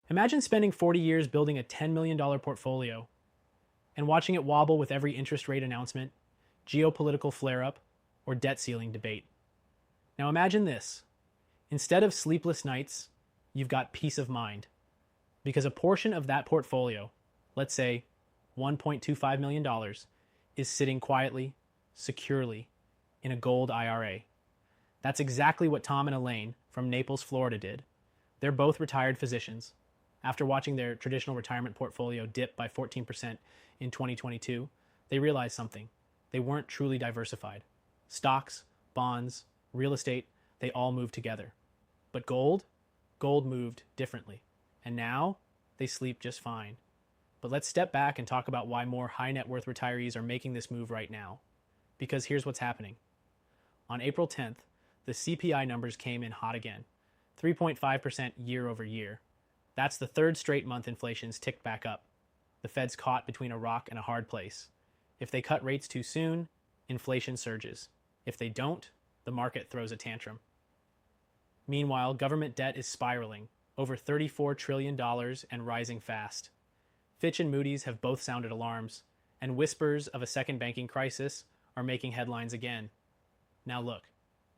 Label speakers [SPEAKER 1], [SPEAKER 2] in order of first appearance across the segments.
[SPEAKER 1] Imagine spending 40 years building a $10 million portfolio and watching it wobble with every interest rate announcement, geopolitical flare up, or debt ceiling debate. Now imagine this. Instead of sleepless nights, you've got peace of mind because a portion of that portfolio, let's say $1.25 million, is sitting quietly, securely in a gold IRA. That's exactly what Tom and Elaine from Naples, Florida did. They're both retired physicians. After watching their traditional retirement portfolio dip by 14% in 2022, they realized something. They weren't truly diversified. Stocks, bonds, real estate, they all moved together. But gold moved differently. And now they sleep just fine. But let's step back and talk about why more high net worth retirees are making this move right now. Because here's what's happening. On April 10th, the CPI numbers came in hot again, 3.5% year over year. That's the third straight month inflation's ticked back up. The Fed's caught between a rock and a hard place. If they cut rates too soon, inflation surges. If they don't, the market throws a tantrum. Meanwhile, government debt is spiraling, over $34 trillion and rising fast. Fitch and Moody's have both sounded alarms, and whispers of a second banking crisis are making headlines again. Now look,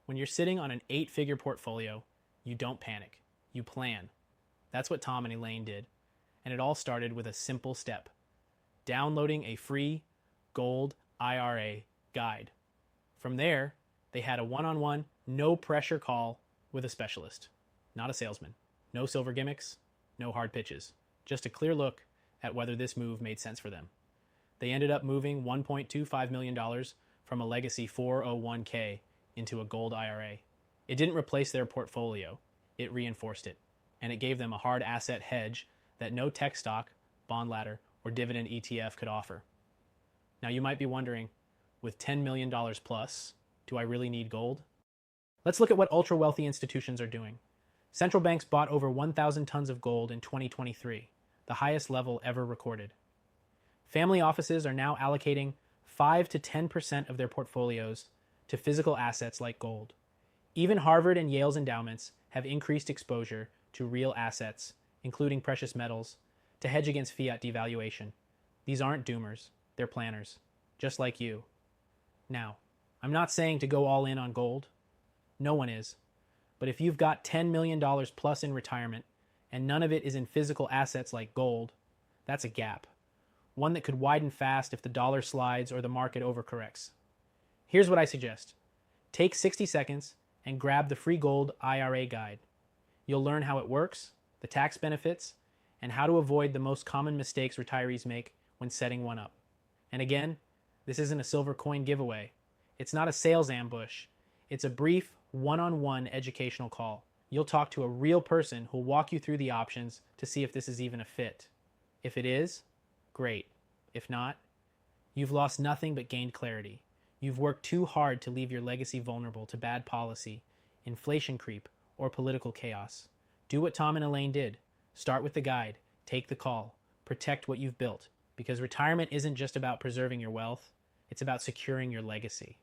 [SPEAKER 1] when you're sitting on an 8-figure portfolio, you don't panic, you plan. That's what Tom and Elaine did, and it all started with a simple step: downloading a free gold IRA guide. From there, they had a one-on-one, no-pressure call with a specialist, not a salesman. No silver gimmicks, no hard pitches, just a clear look at whether this move made sense for them. They ended up moving $1.25 million from a legacy 401k into a gold IRA. It didn't replace their portfolio, it reinforced it, and it gave them a hard asset hedge that no tech stock, bond ladder, or dividend ETF could offer. Now you might be wondering, with $10 million plus, do I really need gold? Let's look at what ultra-wealthy institutions are doing. Central banks bought over 1,000 tons of gold in 2023, the highest level ever recorded. Family offices are now allocating 5 to 10% of their portfolios to physical assets like gold. Even Harvard and Yale's endowments have increased exposure to real assets, including precious metals, to hedge against fiat devaluation. These aren't doomers, they're planners, just like you. Now, I'm not saying to go all in on gold. No one is. But if you've got $10 million plus in retirement and none of it is in physical assets like gold, that's a gap. One that could widen fast if the dollar slides or the market overcorrects. Here's what I suggest. Take 60 seconds and grab the free gold IRA guide. You'll learn how it works, the tax benefits, and how to avoid the most common mistakes retirees make when setting one up. And again, this isn't a silver coin giveaway. It's not a sales ambush. It's a brief, one-on-one educational call. You'll talk to a real person who'll walk you through the options to see if this is even a fit. If it is, great. If not, you've lost nothing but gained clarity. You've worked too hard to leave your legacy vulnerable to bad policy, inflation creep, or political chaos. Do what Tom and Elaine did. Start with the guide. Take the call. Protect what you've built. Because retirement isn't just about preserving your wealth. It's about securing your legacy.